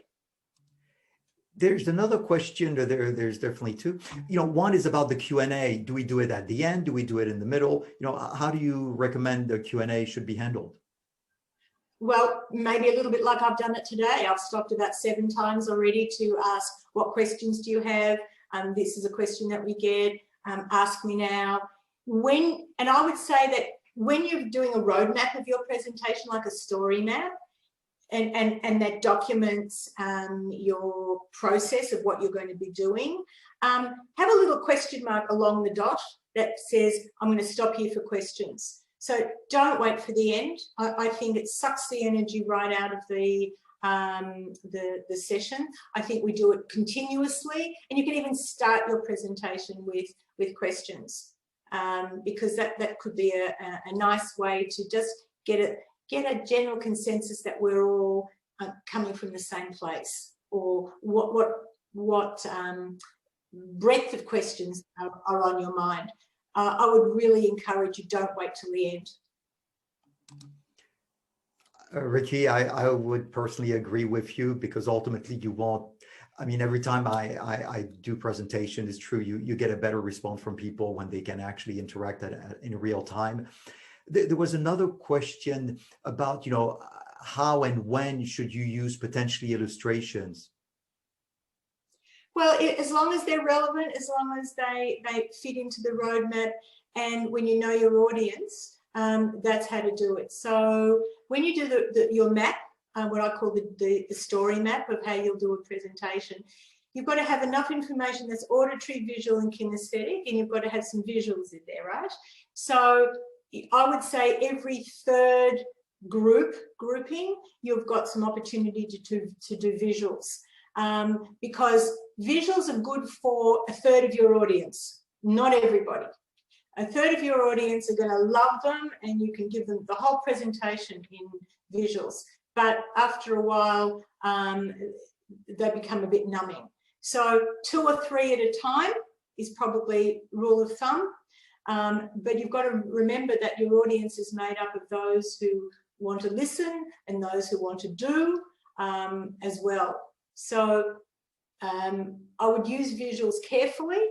There's another question. There's definitely 2. One is about the Q&A. Do we do it at the end? Do we do it in the middle? How do you recommend the Q&A should be handled? Well, maybe a little bit like I've done it today. I've stopped about 7 times already to ask, what questions do you have? This is a question that we get. Ask me now. And I would say that when you're doing a roadmap of your presentation, like a story map, and that documents your process of what you're going to be doing, have a little question mark along the dot that says, I'm going to stop here for questions. So don't wait for the end. I think it sucks the energy right out of the session. I think we do it continuously, and you can even start your presentation with questions, because that could be a nice way to just get a general consensus that we're all coming from the same place, or what breadth of questions are on your mind. I would really encourage you, don't wait till the end. Ricky, I would personally agree with you, because ultimately you want, I mean, every time I do presentation, it's true, you get a better response from people when they can actually interact in real time. There was another question about, you know, how and when should you use potentially illustrations? Well, as long as they're relevant, as long as they fit into the roadmap, and when you know your audience, that's how to do it. So when you do your map, what I call the story map of how you'll do a presentation, you've got to have enough information that's auditory, visual, and kinesthetic, and you've got to have some visuals in there, right? So I would say every third grouping, you've got some opportunity to do visuals. Because visuals are good for a third of your audience, not everybody. A third of your audience are going to love them, and you can give them the whole presentation in visuals. But after a while, they become a bit numbing. So 2 or 3 at a time is probably rule of thumb. But you've got to remember that your audience is made up of those who want to listen and those who want to do as well. So I would use visuals carefully.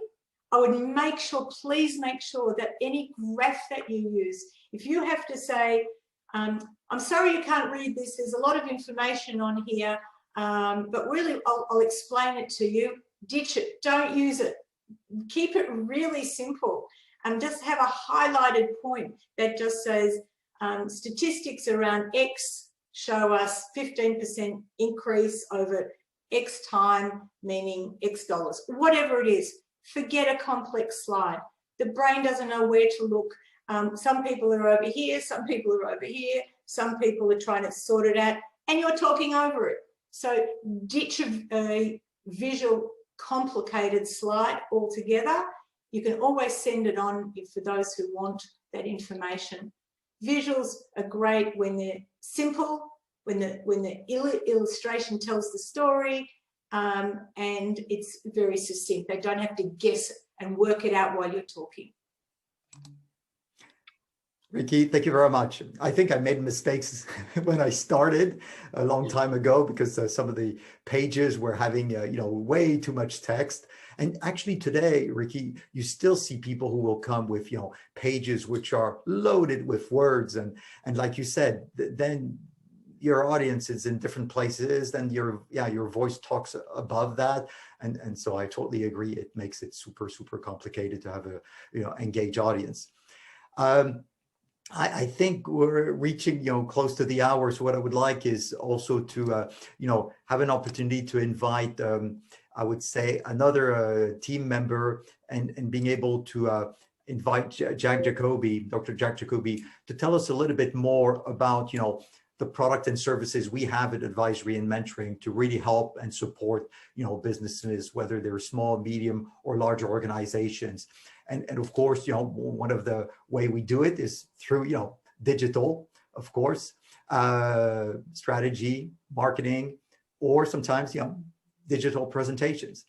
I would make sure, please make sure that any graph that you use, if you have to say, I'm sorry you can't read this, there's a lot of information on here, but really I'll explain it to you, ditch it, don't use it. Keep it really simple, and just have a highlighted point that just says statistics around X show us 15% increase over X time, meaning X dollars, whatever it is. Forget a complex slide. The brain doesn't know where to look. Some people are over here, some people are over here, some people are trying to sort it out, and you're talking over it. So ditch a visual complicated slide altogether. You can always send it on for those who want that information. Visuals are great when they're simple, when the illustration tells the story, and it's very succinct. They don't have to guess it and work it out while you're talking. Ricky, thank you very much. I think I made mistakes when I started a long time ago, because some of the pages were having, you know, way too much text. And actually today, Ricky, you still see people who will come with, you know, pages which are loaded with words. And like you said, then your audience is in different places, and your voice talks above that. And so I totally agree. It makes it super, super complicated to have a, you know, engaged audience. I think we're reaching, you know, close to the hour. So what I would like is also to, you know, have an opportunity to invite, I would say, another team member, and being able to invite Jack Jacoby, Dr. Jack Jacoby, to tell us a little bit more about, you know, the product and services we have at Advisory and Mentoring to really help and support, you know, businesses, whether they're small, medium, or large organizations. And of course, you know, one of the way we do it is through, you know, digital, of course, strategy, marketing, or sometimes, you know, digital presentations.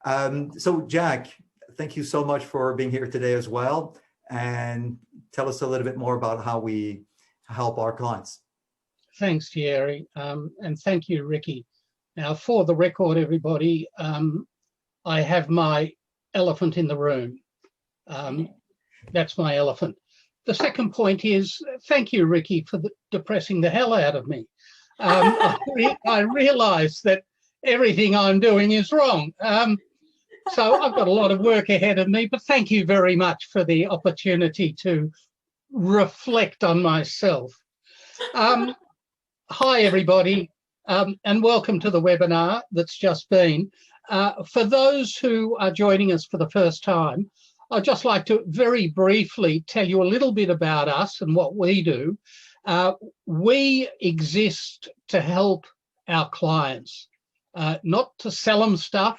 So Jack, thank you so much for being here today as well. And tell us a little bit more about how we help our clients. Thanks, Thierry, and thank you, Ricky. Now, for the record, everybody, I have my elephant in the room. That's my elephant. The second point is, thank you, Ricky, for depressing the hell out of me. I realise that everything I'm doing is wrong. So I've got a lot of work ahead of me, but thank you very much for the opportunity to reflect on myself. Hi, everybody, and welcome to the webinar that's just been. For those who are joining us for the first time, I'd just like to very briefly tell you a little bit about us and what we do. We exist to help our clients, not to sell them stuff,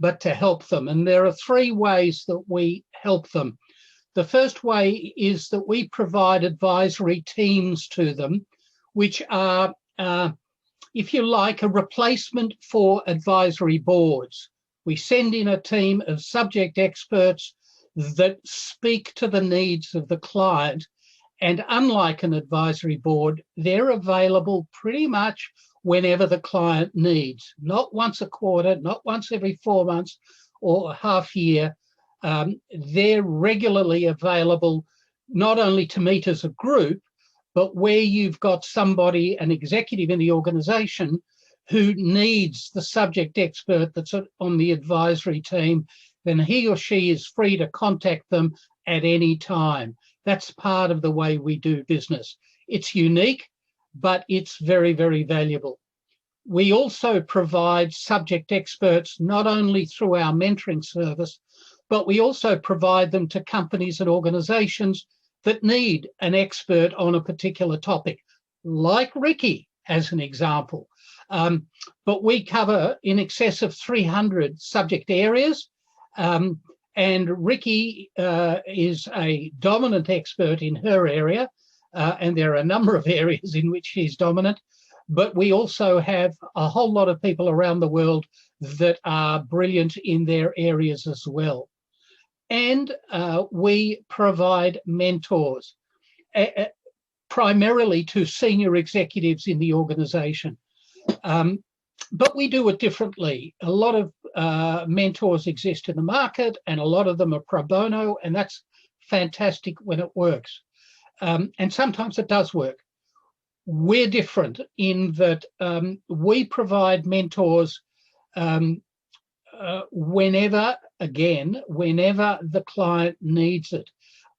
but to help them. And there are 3 ways that we help them. The first way is that we provide advisory teams to them, which are, if you like, a replacement for advisory boards. We send in a team of subject experts that speak to the needs of the client. And unlike an advisory board, they're available pretty much whenever the client needs, not once a quarter, not once every 4 months or half year. They're regularly available not only to meet as a group, but where you've got somebody, an executive in the organization, who needs the subject expert that's on the advisory team, then he or she is free to contact them at any time. That's part of the way we do business. It's unique, but it's very, very valuable. We also provide subject experts not only through our mentoring service, but we also provide them to companies and organizations that need an expert on a particular topic, like Ricky, as an example. But we cover in excess of 300 subject areas. And Ricky is a dominant expert in her area, and there are a number of areas in which she's dominant. But we also have a whole lot of people around the world that are brilliant in their areas as well. And we provide mentors, primarily to senior executives in the organization. But we do it differently. A lot of mentors exist in the market, and a lot of them are pro bono, and that's fantastic when it works. And sometimes it does work. We're different in that we provide mentors whenever the client needs it.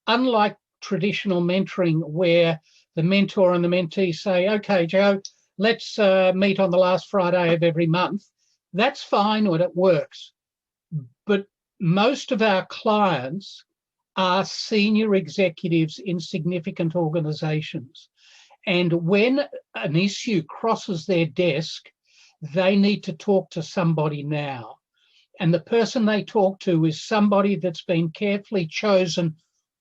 Unlike traditional mentoring, where the mentor and the mentee say, okay, Joe, let's meet on the last Friday of every month. That's fine when it works. But most of our clients are senior executives in significant organizations. And when an issue crosses their desk, they need to talk to somebody now. And the person they talk to is somebody that's been carefully chosen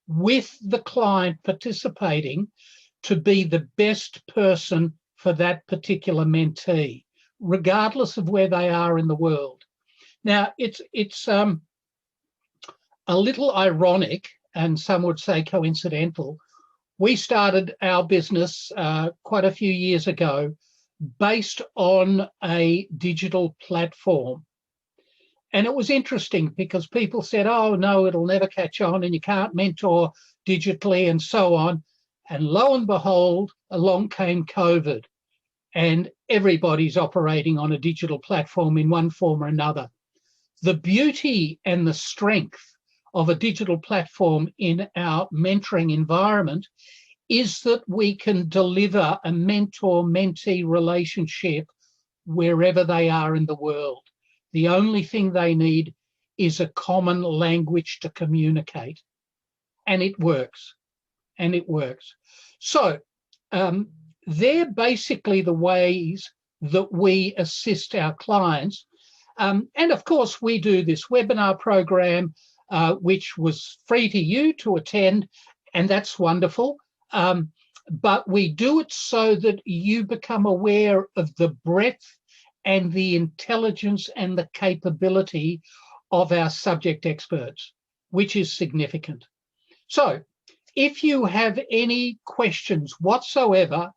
with the client participating to be the best person for that particular mentee, regardless of where they are in the world. Now, it's a little ironic, and some would say coincidental. We started our business quite a few years ago based on a digital platform. And it was interesting because people said, oh, no, it'll never catch on and you can't mentor digitally and so on. And lo and behold, along came COVID and everybody's operating on a digital platform in one form or another. The beauty and the strength of a digital platform in our mentoring environment is that we can deliver a mentor-mentee relationship wherever they are in the world. The only thing they need is a common language to communicate. And it works. And it works. So they're basically the ways that we assist our clients. And of course, we do this webinar program, which was free to you to attend, and that's wonderful. But we do it so that you become aware of the breadth and the intelligence and the capability of our subject experts, which is significant. So if you have any questions whatsoever,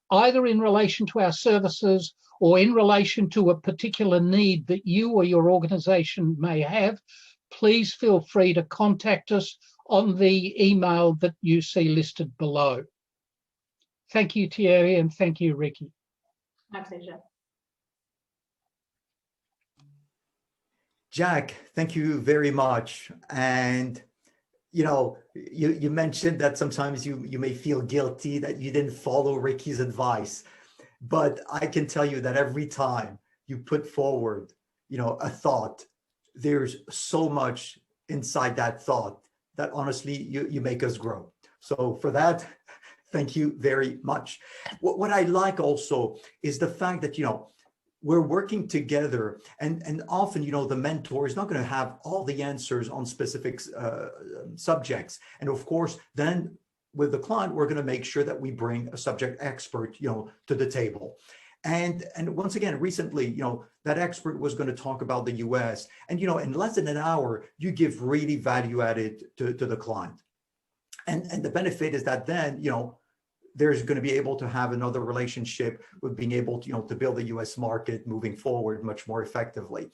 either in relation to our services or in relation to a particular need that you or your organization may have, please feel free to contact us on the email that you see listed below. Thank you, Thierry, and thank you, Ricky. My pleasure. Jack, thank you very much. And you know, you mentioned that sometimes you may feel guilty that you didn't follow Ricky's advice, but I can tell you that every time you put forward, you know, a thought, there's so much inside that thought that honestly, you make us grow. So for that, thank you very much. What I like also is the fact that, you know, we're working together, and often, you know, the mentor is not going to have all the answers on specific subjects. And of course, then with the client, we're going to make sure that we bring a subject expert, you know, to the table. And once again, recently, that expert was going to talk about the US, and, in less than an hour, you give really value added to the client. And the benefit is that then, there's going to be able to have another relationship with being able to, to build the US market moving forward much more effectively.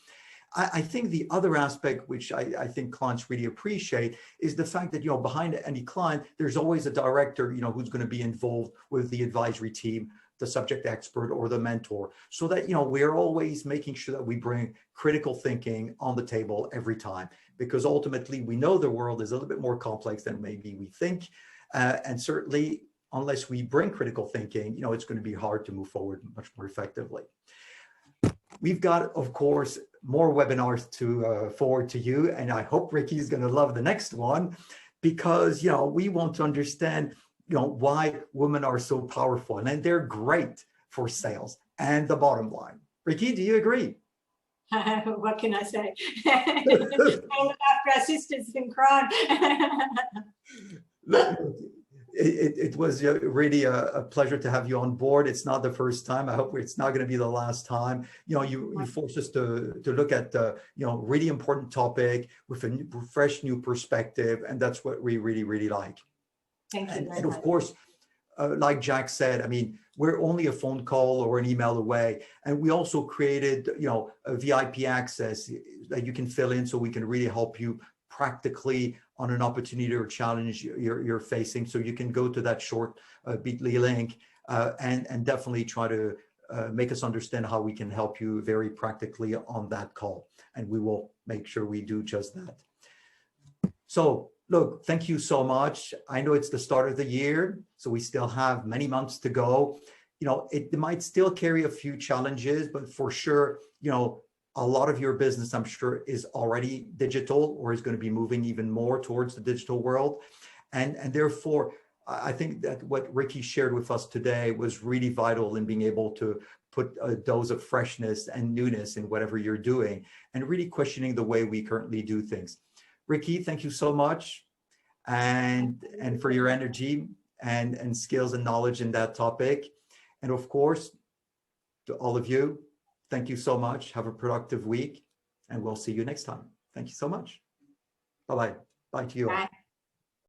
I think the other aspect, which I think clients really appreciate, is the fact that, behind any client, there's always a director, who's going to be involved with the advisory team, the subject expert or the mentor, so that, we're always making sure that we bring critical thinking on the table every time, because ultimately we know the world is a little bit more complex than maybe we think. And certainly, unless we bring critical thinking, it's going to be hard to move forward much more effectively. We've got, of course, more webinars to forward to you, and I hope Ricky is going to love the next one, because we want to understand why women are so powerful, and they're great for sales and the bottom line. Ricky, do you agree? What can I say? After our sisters in crime. It was really a pleasure to have you on board. It's not the first time. I hope it's not going to be the last time. You forced us to look at really important topic with a fresh new perspective, and that's what we really, really like. Thank you. And of course, like Jack said, I mean, we're only a phone call or an email away. And we also created, a VIP access that you can fill in, so we can really help you practically on an opportunity or challenge you're facing. So you can go to that short bit.ly link and definitely try to make us understand how we can help you very practically on that call. And we will make sure we do just that. So look, thank you so much. I know it's the start of the year, so we still have many months to go. It might still carry a few challenges, but for sure, a lot of your business, I'm sure, is already digital or is going to be moving even more towards the digital world. And therefore, I think that what Ricky shared with us today was really vital in being able to put a dose of freshness and newness in whatever you're doing, and really questioning the way we currently do things. Ricky, thank you so much, and for your energy and skills and knowledge in that topic. And of course, to all of you, thank you so much. Have a productive week, and we'll see you next time. Thank you so much. Bye-bye. Bye to you all. Bye.